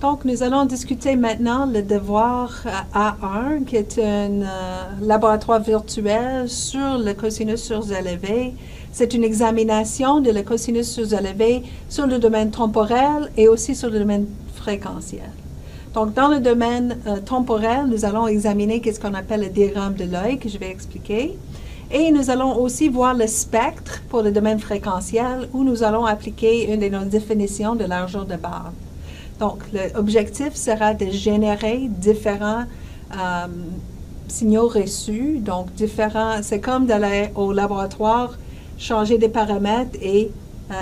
Donc, nous allons discuter maintenant le devoir A1, qui est un laboratoire virtuel sur le cosinus surélevé. C'est une examination de le cosinus surélevé sur le domaine temporel et aussi sur le domaine fréquentiel. Donc, dans le domaine temporel, nous allons examiner qu'est-ce qu'on appelle le diagramme de l'œil, que je vais expliquer. Et nous allons aussi voir le spectre pour le domaine fréquentiel, où nous allons appliquer une de nos définitions de largeur de bande. Donc, l'objectif sera de générer différents signaux reçus. Donc, c'est comme d'aller au laboratoire, changer des paramètres et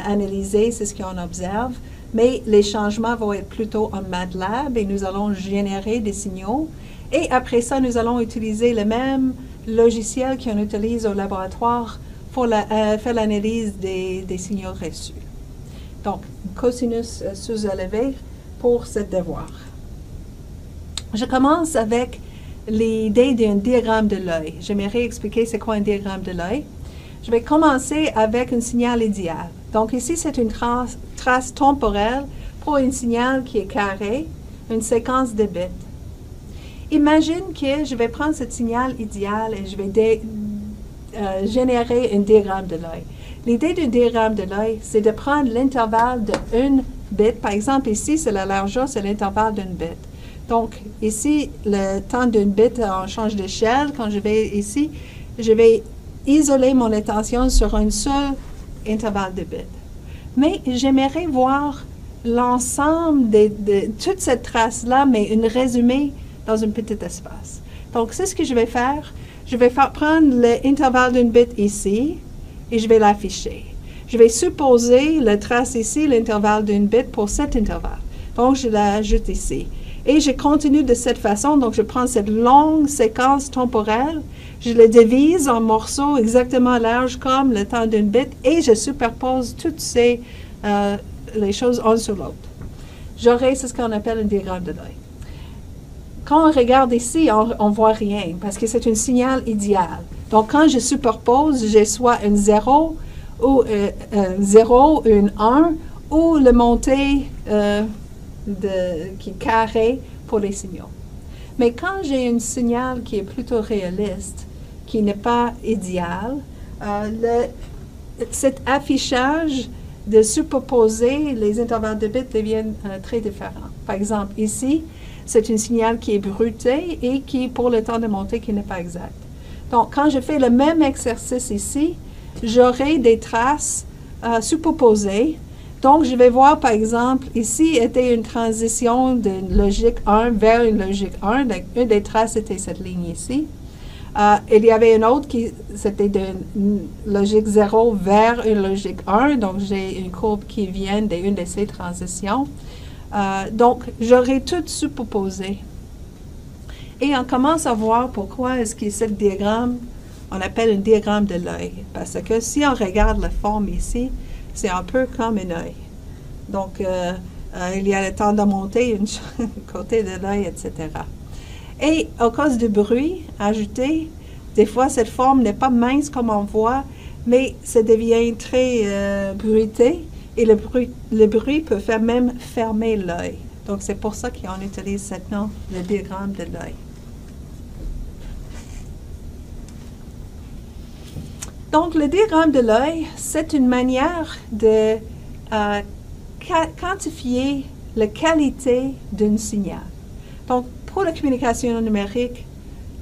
analyser ce qu'on observe. Mais les changements vont être plutôt en MATLAB et nous allons générer des signaux. Et après ça, nous allons utiliser le même logiciel qu'on utilise au laboratoire pour faire l'analyse des signaux reçus. Donc, cosinus surélevé pour ce devoir. Je commence avec l'idée d'un diagramme de l'œil. J'aimerais expliquer c'est quoi un diagramme de l'œil. Je vais commencer avec un signal idéal. Donc ici, c'est une trace temporelle pour un signal qui est carré, une séquence de bits. Imagine que je vais prendre ce signal idéal et je vais générer un diagramme de l'œil. L'idée du diagramme de l'œil, c'est de prendre l'intervalle de 1 bit. Par exemple, ici, c'est la largeur, c'est l'intervalle d'une bit. Donc, ici, le temps d'une bit, on change d'échelle. Quand je vais ici, je vais isoler mon attention sur un seul intervalle de bits. Mais j'aimerais voir l'ensemble de toute cette trace-là, mais un résumé dans un petit espace. Donc, c'est ce que je vais faire. Je vais prendre l'intervalle d'une bit ici et je vais l'afficher. Je vais supposer la trace ici, l'intervalle d'une bit pour cet intervalle. Donc, je l'ajoute ici. Et je continue de cette façon. Donc, je prends cette longue séquence temporelle, je la divise en morceaux exactement larges comme le temps d'une bit et je superpose toutes les choses un sur l'autre. J'aurai ce qu'on appelle un diagramme de l'œil. Quand on regarde ici, on ne voit rien parce que c'est un signal idéal. Donc, quand je superpose, j'ai soit un 0 ou un 0, un 1 ou le montée qui est carré pour les signaux. Mais quand j'ai un signal qui est plutôt réaliste, qui n'est pas idéal, cet affichage de superposer les intervalles de bits devient très différent. Par exemple, ici, c'est un signal qui est bruté et qui, pour le temps de montée, qui n'est pas exact. Donc, quand je fais le même exercice ici, j'aurai des traces superposées. Donc, je vais voir, par exemple, ici était une transition d'une logique 1 vers une logique 1. Donc, une des traces était cette ligne ici. Il y avait une autre qui, c'était d'une logique 0 vers une logique 1. Donc, j'ai une courbe qui vient d'une de ces transitions. Donc, j'aurai tout superposé. Et on commence à voir pourquoi est-ce que ce diagramme, on appelle un diagramme de l'œil. Parce que si on regarde la forme ici, c'est un peu comme un œil. Donc, il y a le temps de monter, un côté de l'œil, etc. Et à cause du bruit ajouté, des fois, cette forme n'est pas mince comme on voit, mais ça devient très bruité. Et le bruit peut même fermer l'œil. Donc, c'est pour ça qu'on utilise maintenant le diagramme de l'œil. Donc, le diagramme de l'œil, c'est une manière de quantifier la qualité d'un signal. Donc, pour la communication numérique,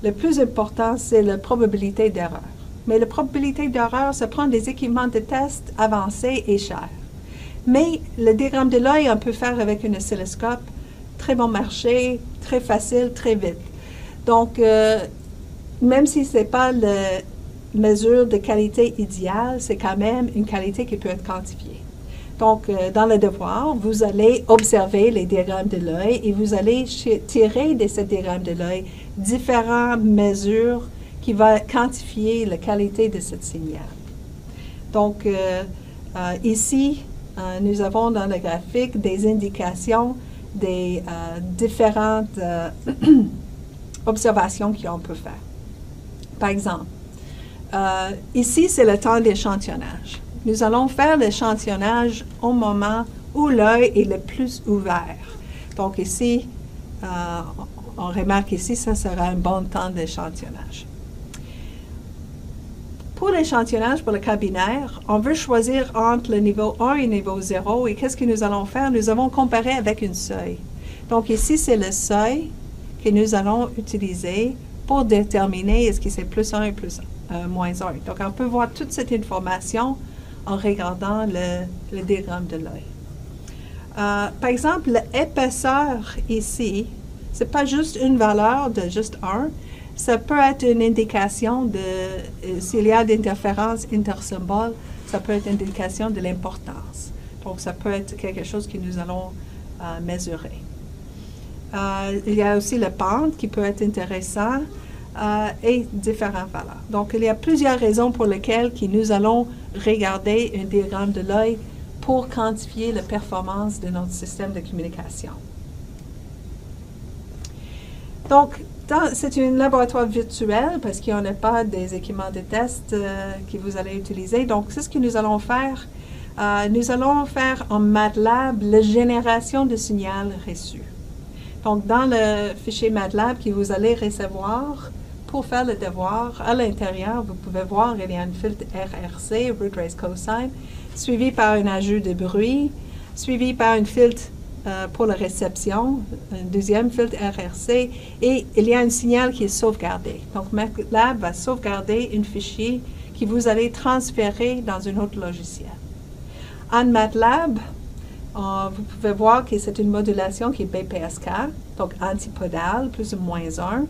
le plus important, c'est la probabilité d'erreur. Mais la probabilité d'erreur, ça prend des équipements de test avancés et chers. Mais le diagramme de l'œil, on peut faire avec un oscilloscope, très bon marché, très facile, très vite. Donc, même si ce n'est pas la mesure de qualité idéale, c'est quand même une qualité qui peut être quantifiée. Donc, dans le devoir, vous allez observer les diagrammes de l'œil et vous allez tirer de ce diagramme de l'œil différentes mesures qui vont quantifier la qualité de ce signal. Donc, ici, nous avons dans le graphique des indications des différentes observations qu'on peut faire. Par exemple, ici, c'est le temps d'échantillonnage. Nous allons faire l'échantillonnage au moment où l'œil est le plus ouvert. Donc ici, on remarque ici, ça sera un bon temps d'échantillonnage. Pour l'échantillonnage, pour le cas binaire, on veut choisir entre le niveau 1 et le niveau 0. Et qu'est-ce que nous allons faire? Nous allons comparer avec une seuil. Donc ici, c'est le seuil que nous allons utiliser pour déterminer est-ce que c'est plus 1 et moins 1. Donc on peut voir toute cette information en regardant le diagramme de l'œil. Par exemple, l'épaisseur ici, ce n'est pas juste une valeur de juste 1, ça peut être une indication de, s'il y a d'interférence intersymbole, ça peut être une indication de l'importance. Donc, ça peut être quelque chose que nous allons mesurer. Il y a aussi le pente qui peut être intéressant et différentes valeurs. Donc, il y a plusieurs raisons pour lesquelles nous allons regarder un diagramme de l'œil pour quantifier la performance de notre système de communication. Donc, c'est un laboratoire virtuel parce qu'il n'y en a pas des équipements de test que vous allez utiliser. Donc, c'est ce que nous allons faire. Nous allons faire en MATLAB la génération de signal reçu. Donc, dans le fichier MATLAB que vous allez recevoir pour faire le devoir, à l'intérieur, vous pouvez voir il y a un filtre RRC, Root Race Cosine, suivi par un ajout de bruit, suivi par un filtre pour la réception, un deuxième filtre RRC, et il y a un signal qui est sauvegardé. Donc, MATLAB va sauvegarder un fichier que vous allez transférer dans un autre logiciel. En MATLAB, vous pouvez voir que c'est une modulation qui est BPSK, donc antipodale, plus ou moins 1.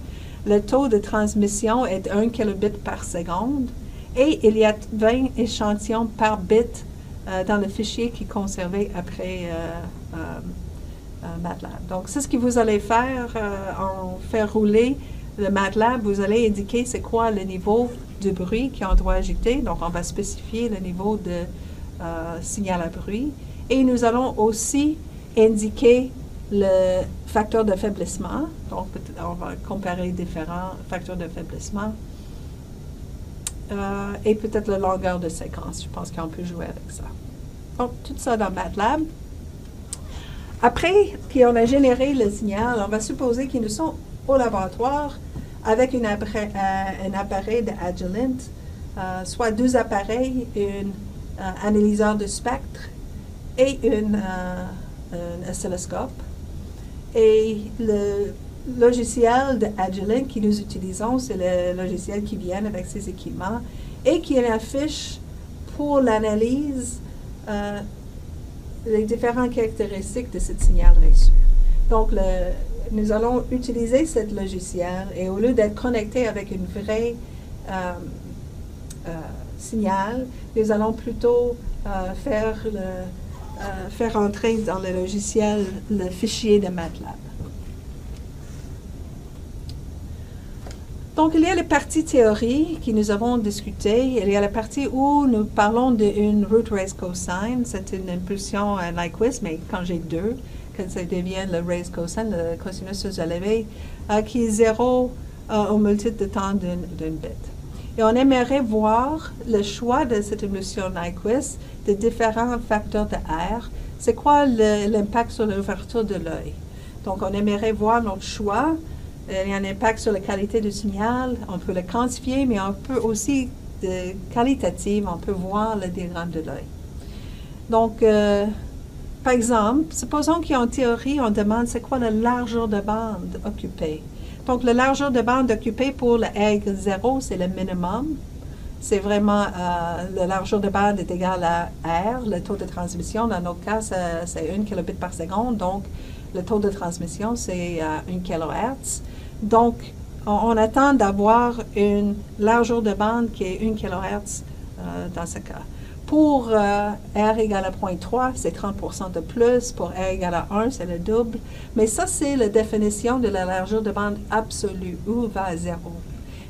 Le taux de transmission est 1 kilobit par seconde, et il y a 20 échantillons par bit dans le fichier qui est conservé après MATLAB. Donc, c'est ce que vous allez faire en faire rouler le MATLAB. Vous allez indiquer c'est quoi le niveau de bruit qu'on doit ajouter. Donc, on va spécifier le niveau de signal à bruit. Et nous allons aussi indiquer le facteur de faiblissement. Donc, on va comparer différents facteurs de faiblissement. Et peut-être la longueur de séquence. Je pense qu'on peut jouer avec ça. Donc, tout ça dans MATLAB. Après qu'on a généré le signal, on va supposer que nous sommes au laboratoire avec un appareil de Agilent, soit 2 appareils, un analyseur de spectre et un oscilloscope. Et le logiciel de Agilent que nous utilisons, c'est le logiciel qui vient avec ces équipements et qui affiche pour l'analyse les différentes caractéristiques de ce signal reçu. Donc, nous allons utiliser ce logiciel et au lieu d'être connecté avec une vraie signal, nous allons plutôt faire entrer dans le logiciel le fichier de MATLAB. Donc, il y a la partie théorie que nous avons discutée. Il y a la partie où nous parlons d'une root race cosine. C'est une impulsion Nyquist, mais quand j'ai 2, que ça devient le race cosine, le cosinus surélevé, qui est 0 au multiple de temps d'un bit. Et on aimerait voir le choix de cette impulsion Nyquist de différents facteurs de R. C'est quoi l'impact sur l'ouverture de l'œil? Donc, on aimerait voir notre choix. Il y a un impact sur la qualité du signal. On peut le quantifier, mais on peut aussi, qualitative, on peut voir le diagramme de l'œil. Donc, par exemple, supposons qu'en théorie, on demande c'est quoi la largeur de bande occupée. Donc, la largeur de bande occupée pour le R égale 0, c'est le minimum. C'est vraiment, la largeur de bande est égale à R, le taux de transmission. Dans notre cas, c'est 1 kilobit par seconde. Donc, le taux de transmission, c'est 1 kHz. Donc, on attend d'avoir une largeur de bande qui est 1 kHz dans ce cas. Pour R égale à 0.3, c'est 30% de plus. Pour R égale à 1, c'est le double. Mais ça, c'est la définition de la largeur de bande absolue, où va à 0.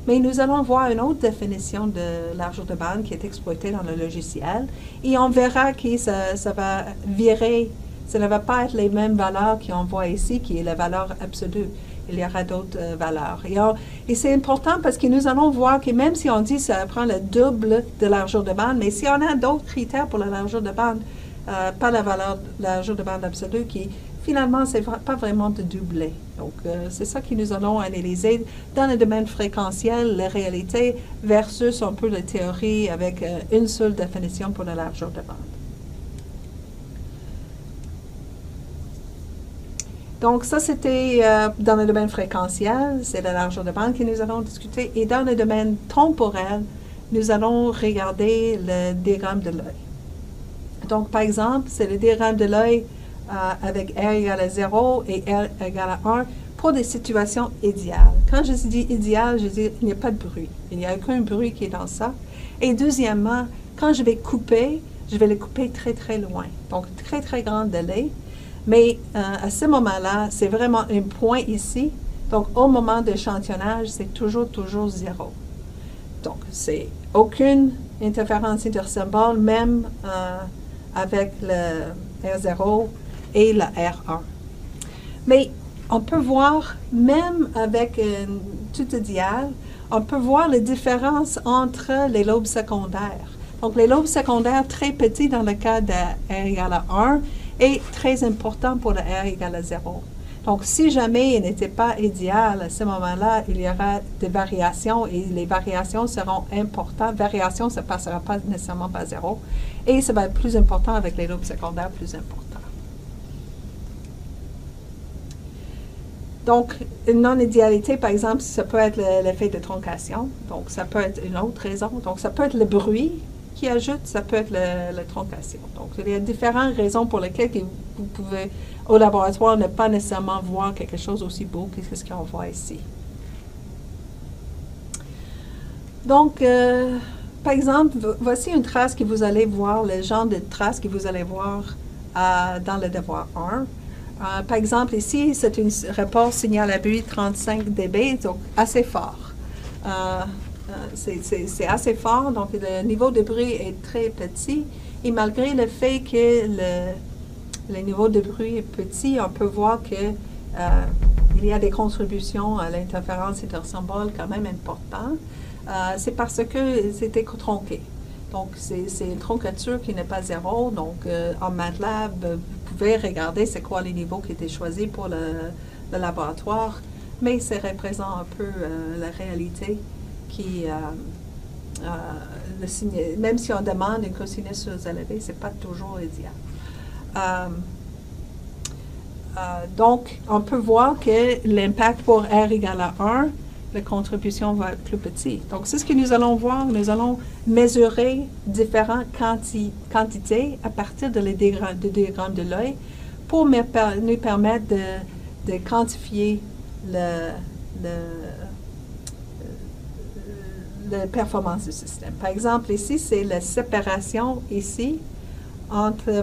Mais nous allons voir une autre définition de largeur de bande qui est exploitée dans le logiciel. Et on verra que ça va virer. Ça ne va pas être les mêmes valeurs qu'on voit ici, qui est la valeur absolue. Il y aura d'autres valeurs. Et c'est important parce que nous allons voir que même si on dit que ça prend le double de la largeur de bande, mais si on a d'autres critères pour la largeur de bande, pas la largeur de bande absolue, qui finalement, ce n'est pas vraiment de doubler. Donc, c'est ça que nous allons analyser dans le domaine fréquentiel, la réalité versus un peu la théorie avec une seule définition pour la largeur de bande. Donc, ça, c'était dans le domaine fréquentiel, c'est la largeur de bande que nous allons discuter. Et dans le domaine temporel, nous allons regarder le diagramme de l'œil. Donc, par exemple, c'est le diagramme de l'œil avec R égale à 0 et R égale à 1 pour des situations idéales. Quand je dis idéal, je dis qu'il n'y a pas de bruit. Il n'y a aucun bruit qui est dans ça. Et deuxièmement, quand je vais couper, je vais le couper très, très loin. Donc, très, très grand délai. Mais à ce moment-là, c'est vraiment un point ici. Donc, au moment d'échantillonnage, c'est toujours 0. Donc, c'est aucune interférence intersymbole, même avec le R0 et le R1. Mais on peut voir, même avec tout idéal, on peut voir les différences entre les lobes secondaires. Donc, les lobes secondaires très petits dans le cas de R égale à 1 et très importants pour le R égale à 0. Donc, si jamais il n'était pas idéal, à ce moment-là, il y aura des variations et les variations seront importantes. Variations, ça ne passera pas nécessairement par 0 et ça va être plus important avec les lobes secondaires plus importants. Donc, une non-idéalité, par exemple, ça peut être l'effet de troncation. Donc, ça peut être une autre raison. Donc, ça peut être le bruit qui ajoute, ça peut être la troncation. Donc, il y a différentes raisons pour lesquelles vous pouvez, au laboratoire, ne pas nécessairement voir quelque chose aussi beau que ce qu'on voit ici. Donc, par exemple, voici une trace que vous allez voir, le genre de trace que vous allez voir dans le devoir 1. Par exemple, ici, c'est un rapport signal à bruit 35 dB, donc assez fort. C'est assez fort, donc le niveau de bruit est très petit. Et malgré le fait que le niveau de bruit est petit, on peut voir qu'il y a des contributions à l'interférence intersymbole quand même importantes. C'est parce que c'était tronqué. Donc, c'est une troncature qui n'est pas 0. Donc, en MATLAB, vous pouvez regarder c'est quoi les niveaux qui étaient choisis pour le laboratoire, mais ça représente un peu la réalité qui, même si on demande une cosinus surélevée, ce n'est pas toujours idéal. Donc, on peut voir que l'impact pour R égale à 1, la contribution va être plus petite. Donc, c'est ce que nous allons voir. Nous allons mesurer différentes quantités à partir du diagramme de l'œil pour nous permettre de quantifier la performance du système. Par exemple, ici, c'est la séparation ici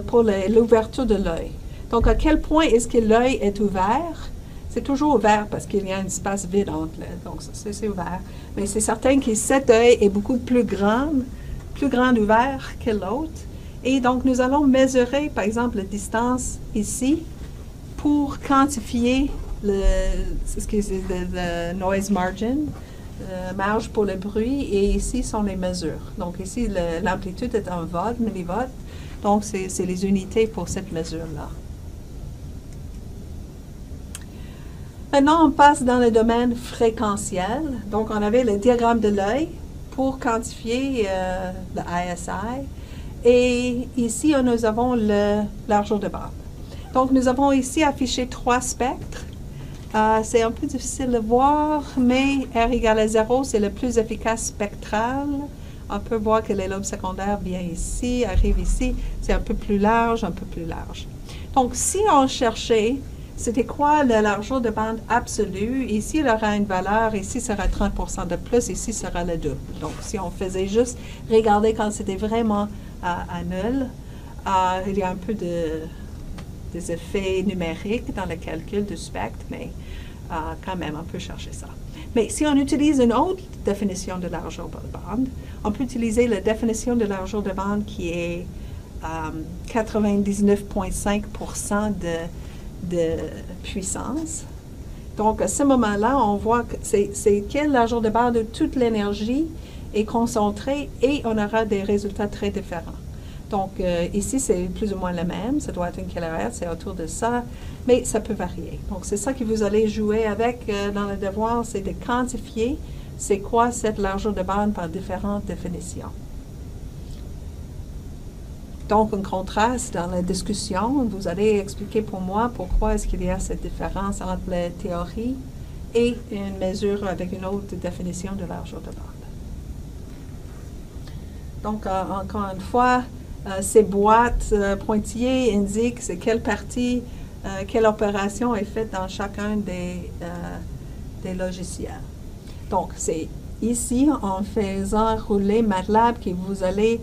pour l'ouverture de l'œil. Donc, à quel point est-ce que l'œil est ouvert? C'est toujours ouvert parce qu'il y a un espace vide entre les. Donc, c'est ouvert. Mais c'est certain que cet œil est beaucoup plus grand ouvert que l'autre. Et donc, nous allons mesurer, par exemple, la distance ici pour quantifier le noise margin, marge pour le bruit, et ici sont les mesures. Donc, ici, l'amplitude est en volt, millivolts. Donc, c'est les unités pour cette mesure-là. Maintenant, on passe dans le domaine fréquentiel. Donc, on avait le diagramme de l'œil pour quantifier le ISI. Et ici, nous avons la largeur de bande. Donc, nous avons ici affiché 3 spectres. C'est un peu difficile de voir, mais R égale à 0, c'est le plus efficace spectral. On peut voir que les lobes secondaires viennent ici, arrivent ici. C'est un peu plus large, un peu plus large. Donc, si on cherchait c'était quoi la largeur de bande absolue? Ici, il aura une valeur, ici sera 30% de plus, ici sera le double. Donc, si on faisait juste regarder quand c'était vraiment à nul, il y a un peu des effets numériques dans le calcul du spectre, mais quand même, on peut chercher ça. Mais si on utilise une autre définition de largeur de bande, on peut utiliser la définition de largeur de bande qui est 99,5% de puissance. Donc, à ce moment-là, on voit que c'est quelle largeur de bande où toute l'énergie est concentrée et on aura des résultats très différents. Donc, ici, c'est plus ou moins le même. Ça doit être une kilohertz, c'est autour de ça, mais ça peut varier. Donc, c'est ça que vous allez jouer avec dans le devoir, c'est de quantifier c'est quoi cette largeur de bande par différentes définitions. Donc, un contraste dans la discussion, vous allez expliquer pour moi pourquoi est-ce qu'il y a cette différence entre la théorie et une mesure avec une autre définition de largeur de bande. Donc, encore une fois, ces boîtes pointillées indiquent c'est quelle partie, quelle opération est faite dans chacun des logiciels. Donc, c'est ici, en faisant rouler MATLAB, que vous allez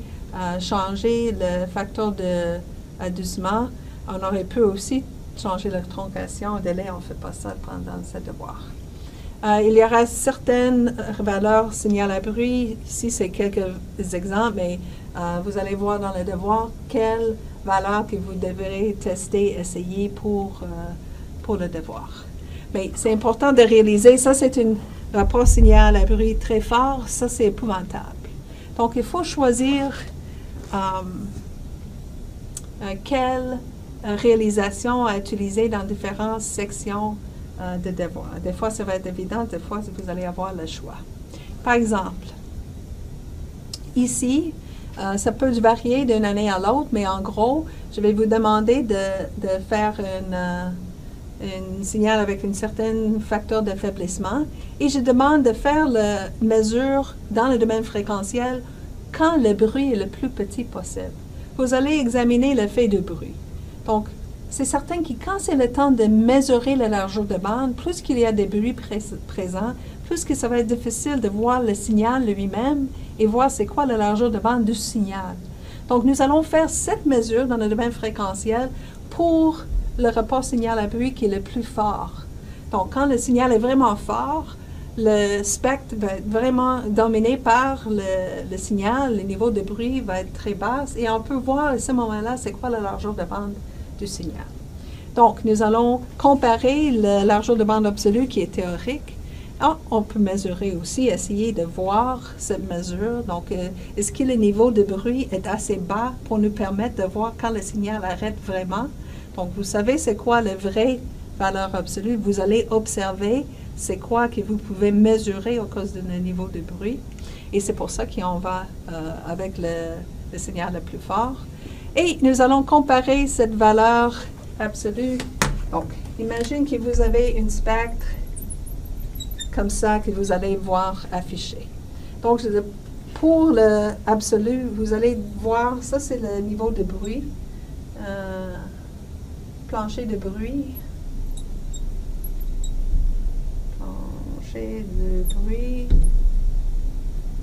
changer le facteur d'adoucissement. On aurait pu aussi changer la truncation au délai, on ne fait pas ça pendant ce devoir. Il y aura certaines valeurs signal à bruit. Ici, c'est quelques exemples, mais vous allez voir dans le devoir quelles valeurs que vous devrez tester, essayer pour le devoir. Mais c'est important de réaliser, ça c'est un rapport signal à bruit très fort, ça c'est épouvantable. Donc, il faut choisir quelle réalisation à utiliser dans différentes sections de devoir. Des fois, ça va être évident, des fois, vous allez avoir le choix. Par exemple, ici, ça peut varier d'une année à l'autre, mais en gros, je vais vous demander de faire un signal avec un certain facteur d'affaiblissement et je demande de faire la mesure dans le domaine fréquentiel quand le bruit est le plus petit possible. Vous allez examiner l'effet de bruit. Donc, c'est certain que quand c'est le temps de mesurer la largeur de bande, plus qu'il y a des bruits présents, plus que ça va être difficile de voir le signal lui-même et voir c'est quoi la largeur de bande du signal. Donc, nous allons faire cette mesure dans le domaine fréquentiel pour le rapport signal à bruit qui est le plus fort. Donc, quand le signal est vraiment fort, le spectre va être vraiment dominé par le signal, le niveau de bruit va être très bas et on peut voir à ce moment-là c'est quoi la largeur de bande du signal. Donc, nous allons comparer la largeur de bande absolue qui est théorique. On peut mesurer aussi, essayer de voir cette mesure. Donc, est-ce que le niveau de bruit est assez bas pour nous permettre de voir quand le signal arrête vraiment? Donc, vous savez c'est quoi la vraie valeur absolue. Vous allez observer c'est quoi que vous pouvez mesurer à cause de le niveau de bruit. Et c'est pour ça qu'on va avec le signal le plus fort. Et nous allons comparer cette valeur absolue. Donc, imagine que vous avez une spectre comme ça que vous allez voir affiché. Donc, pour l'absolu, vous allez voir, ça c'est le niveau de bruit, plancher de bruit, plancher de bruit,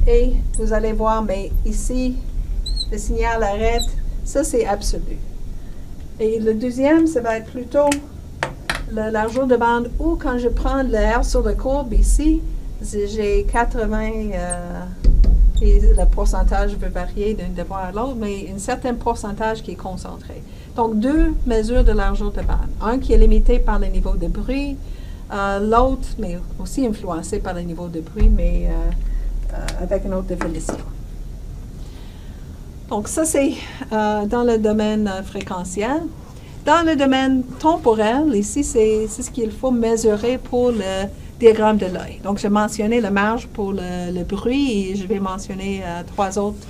et vous allez voir, mais ici, le signal arrête, ça c'est absolu. Et le deuxième, ça va être plutôt la largeur de bande où quand je prends l'air sur la courbe ici, j'ai 80, et le pourcentage peut varier d'un devoir à l'autre, mais un certain pourcentage qui est concentré. Donc, deux mesures de largeur de bande. Un qui est limité par le niveau de bruit, l'autre, mais aussi influencé par le niveau de bruit, mais avec une autre définition. Donc, ça, c'est dans le domaine fréquentiel. Dans le domaine temporel, ici, c'est ce qu'il faut mesurer pour le diagramme de l'œil. Donc, j'ai mentionné la marge pour le bruit et je vais mentionner trois autres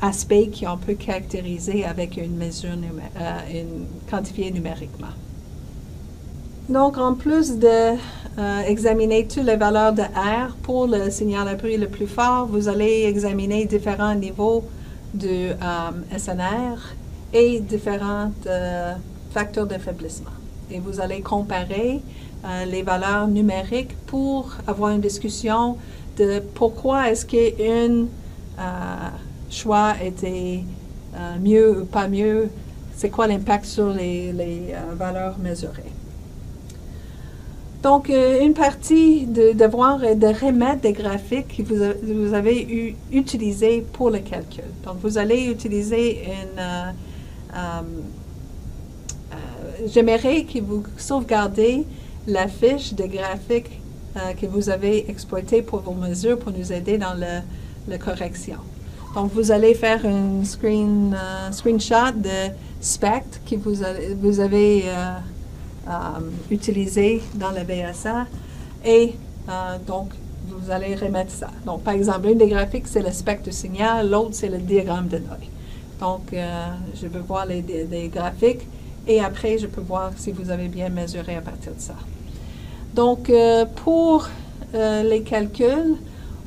aspects qu'on peut caractériser avec une mesure quantifiée numériquement. Donc, en plus d'examiner toutes les valeurs de R pour le signal à bruit le plus fort, vous allez examiner différents niveaux de SNR et différents facteurs d'affaiblissement. Et vous allez comparer les valeurs numériques pour avoir une discussion de pourquoi est-ce qu'un choix était mieux ou pas mieux, c'est quoi l'impact sur les valeurs mesurées. Donc, une partie du devoir est de remettre des graphiques que vous avez utilisés pour le calcul. Donc, vous allez utiliser j'aimerais que vous sauvegardez la fiche de graphique que vous avez exploitée pour vos mesures pour nous aider dans la correction. Donc, vous allez faire un screenshot de SPECT que vous avez utilisé dans le VSA et donc, vous allez remettre ça. Donc, par exemple, une des graphiques, c'est le spectre signal, l'autre, c'est le diagramme de l'œil. Donc, je veux voir les graphiques et après, je peux voir si vous avez bien mesuré à partir de ça. Donc, pour les calculs,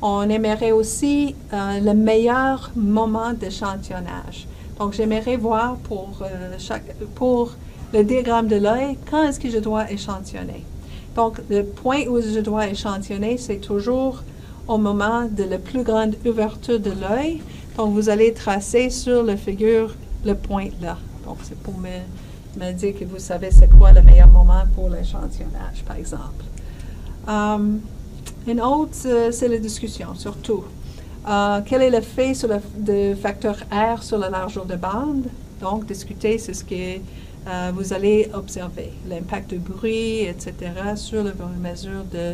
on aimerait aussi le meilleur moment d'échantillonnage. Donc, j'aimerais voir pour le diagramme de l'œil, quand est-ce que je dois échantillonner. Donc, le point où je dois échantillonner, c'est toujours au moment de la plus grande ouverture de l'œil. Donc, vous allez tracer sur la figure le point là. Donc, c'est pour me dire que vous savez c'est quoi le meilleur moment pour l'échantillonnage, par exemple. Une autre, c'est la discussion, surtout. Quel est l'effet sur le facteur R sur la largeur de bande? Donc, discuter, c'est ce que vous allez observer. L'impact du bruit, etc., sur la mesure de...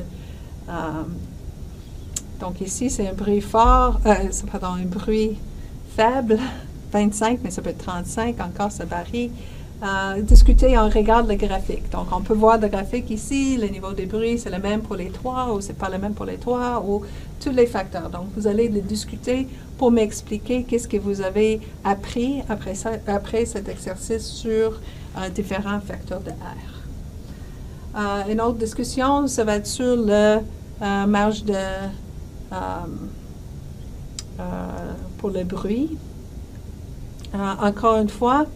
donc, ici, c'est un bruit fort, un bruit faible, 25, mais ça peut être 35, encore, ça varie. Discuter, on regarde le graphique. Donc, on peut voir le graphique ici, le niveau des bruits, c'est le même pour les trois, ou c'est pas le même pour les trois, ou tous les facteurs. Donc, vous allez le discuter pour m'expliquer qu'est-ce que vous avez appris après cet exercice sur différents facteurs de R. Une autre discussion, ça va être sur le marge de pour le bruit. Encore une fois,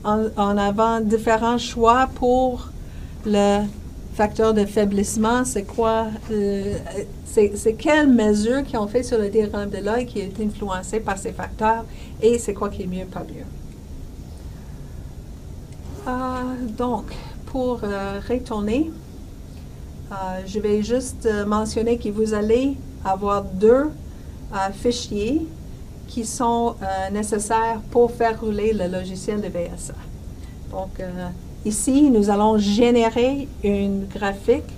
en avant différents choix pour le facteur de faiblissement. C'est quoi? C'est quelles mesures qui ont fait sur le diagramme de l'œil qui est influencé par ces facteurs et c'est quoi qui est mieux, pas mieux. Donc, pour retourner, je vais juste mentionner que vous allez avoir deux fichiers qui sont nécessaires pour faire rouler le logiciel de VSA. Donc, ici, nous allons générer une graphique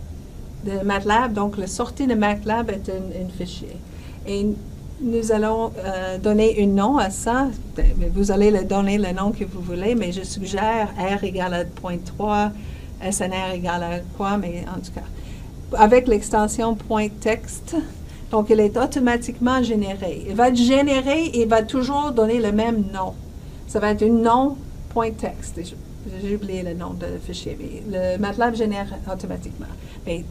de MATLAB. Donc, la sortie de MATLAB est un fichier. Et nous allons donner un nom à ça. Vous allez le donner le nom que vous voulez, mais je suggère R égale à 0.3, SNR égale à quoi, mais en tout cas, avec l'extension .text. Donc, il est automatiquement généré. Il va être généré et il va toujours donner le même nom. Ça va être un nom .text. J'ai oublié le nom de fichier, mais le MATLAB génère automatiquement. Mais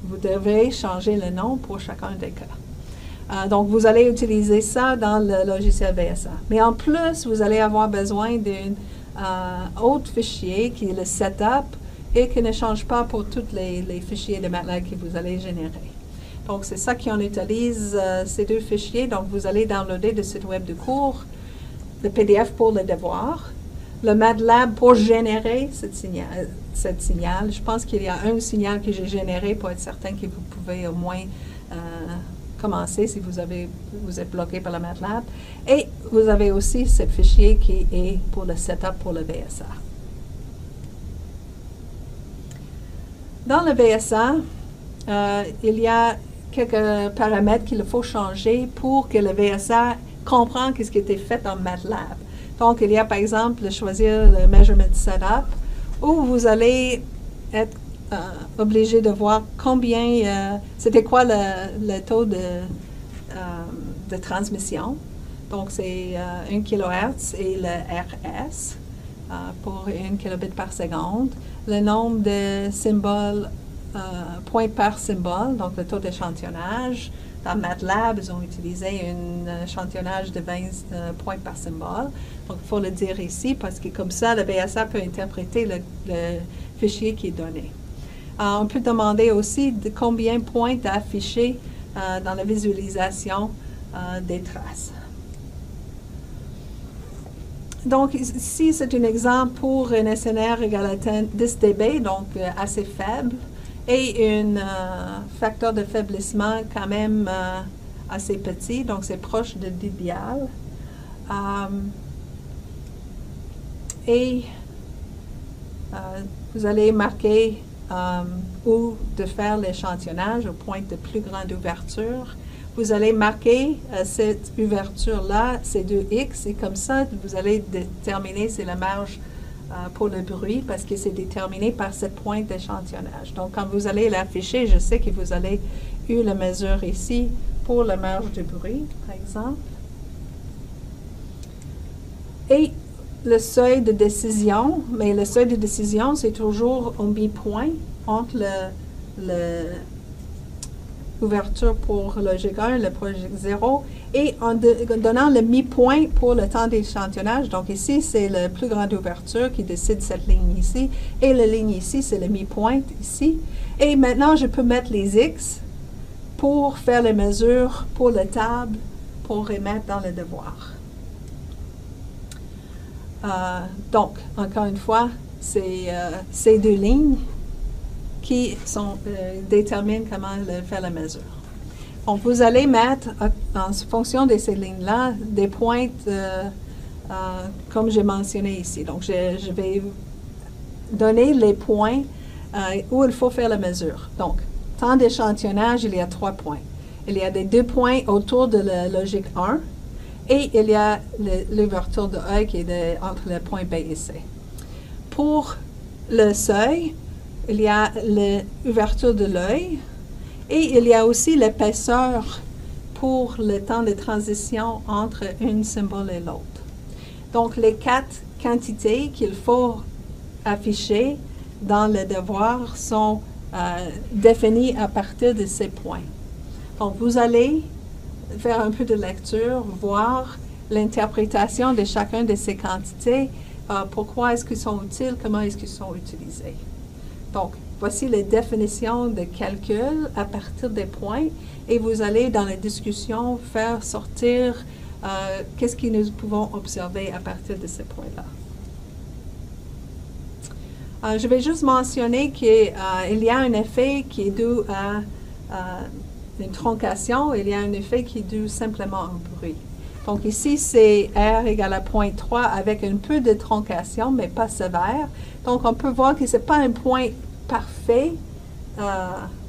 vous devez changer le nom pour chacun des cas. Donc, vous allez utiliser ça dans le logiciel VSA. Mais en plus, vous allez avoir besoin d'un autre fichier qui est le setup et qui ne change pas pour tous les fichiers de MATLAB que vous allez générer. Donc, c'est ça qu'on utilise, ces deux fichiers. Donc, vous allez downloader du site web de cours, le PDF pour le devoir, le MATLAB pour générer cette signal. Je pense qu'il y a un signal que j'ai généré pour être certain que vous pouvez au moins commencer si vous êtes bloqué par le MATLAB. Et vous avez aussi ce fichier qui est pour le setup pour le VSA. Dans le VSA, il y a quelques paramètres qu'il faut changer pour que le VSA comprenne ce qui a été fait en MATLAB. Donc, il y a par exemple choisir le Measurement Setup où vous allez être obligé de voir combien, c'était quoi le taux de transmission. Donc, c'est 1 kHz et le RS pour 1 kilobit par seconde. Le nombre de symboles point par symbole, donc le taux d'échantillonnage. Dans MATLAB, ils ont utilisé un échantillonnage de 20 points par symbole. Donc, il faut le dire ici parce que comme ça, le VSA peut interpréter le fichier qui est donné. On peut demander aussi de combien de points afficher dans la visualisation des traces. Donc, ici, c'est un exemple pour un SNR égal à 10 dB, donc assez faible. Et un facteur de faiblissement quand même assez petit, donc c'est proche de l'idéal. Vous allez marquer où de faire l'échantillonnage au point de plus grande ouverture. vous allez marquer cette ouverture-là, ces deux X, et comme ça, vous allez déterminer c'est la marge pour le bruit, parce que c'est déterminé par cette pointe d'échantillonnage. Donc, quand vous allez l'afficher, je sais que vous allez eu la mesure ici pour la marge de bruit, par exemple. Et le seuil de décision, mais le seuil de décision, c'est toujours au mi-point entre l'ouverture pour logique 1 et le logique 0, et en donnant le mi-point pour le temps d'échantillonnage. Donc ici, c'est la plus grande ouverture qui décide cette ligne ici, et la ligne ici, c'est le mi-point ici. Et maintenant, je peux mettre les X pour faire les mesures pour la table, pour remettre dans le devoir. Donc, encore une fois, c'est ces deux lignes qui déterminent comment faire la mesure. Donc, vous allez mettre, en fonction de ces lignes-là, des pointes comme j'ai mentionné ici. Donc, je vais donner les points où il faut faire la mesure. Donc, temps d'échantillonnage, il y a 3 points. Il y a des 2 points autour de la logique 1. Et il y a l'ouverture de œil qui est entre le point B et C. Pour le seuil, il y a l'ouverture de l'œil et il y a aussi l'épaisseur pour le temps de transition entre un symbole et l'autre. Donc, les 4 quantités qu'il faut afficher dans le devoir sont définies à partir de ces points. Donc, vous allez faire un peu de lecture, voir l'interprétation de chacune de ces quantités, pourquoi est-ce qu'ils sont utiles, comment est-ce qu'ils sont utilisés. Donc, voici les définitions de calcul à partir des points, et vous allez dans la discussion faire sortir qu'est-ce que nous pouvons observer à partir de ces points-là. Je vais juste mentionner qu'il y a un effet qui est dû à une troncation, il y a un effet qui est dû simplement au bruit. Donc ici, c'est R égale à 0.3 avec un peu de troncation, mais pas sévère. Donc on peut voir que ce n'est pas un point parfait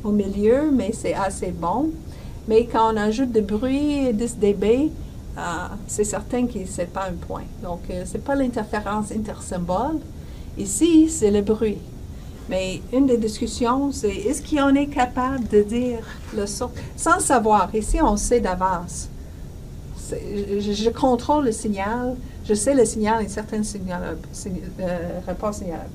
au milieu, mais c'est assez bon. Mais quand on ajoute de bruit, 10 dB, c'est certain que ce n'est pas un point. Donc ce n'est pas l'interférence intersymbole. Ici, c'est le bruit. Mais une des discussions, c'est est-ce qu'on est capable de dire le son sans savoir? Ici, on sait d'avance. Je contrôle le signal, je sais le signal, une certaine rapport signalable.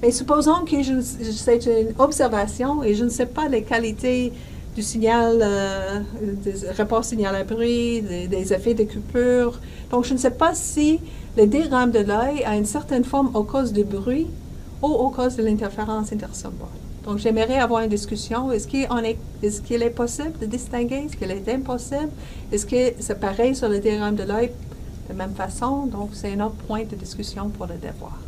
Mais supposons que c'est une observation et je ne sais pas les qualités du signal, des rapports signal-bruit, des effets de coupure. Donc, je ne sais pas si le diagramme de l'œil a une certaine forme au cause du bruit ou au cause de l'interférence intersymbole. Donc, j'aimerais avoir une discussion. Est-ce qu'il est possible de distinguer? Est-ce qu'il est impossible? Est-ce que c'est pareil sur le diagramme de l'œil de la même façon? Donc, c'est un autre point de discussion pour le devoir.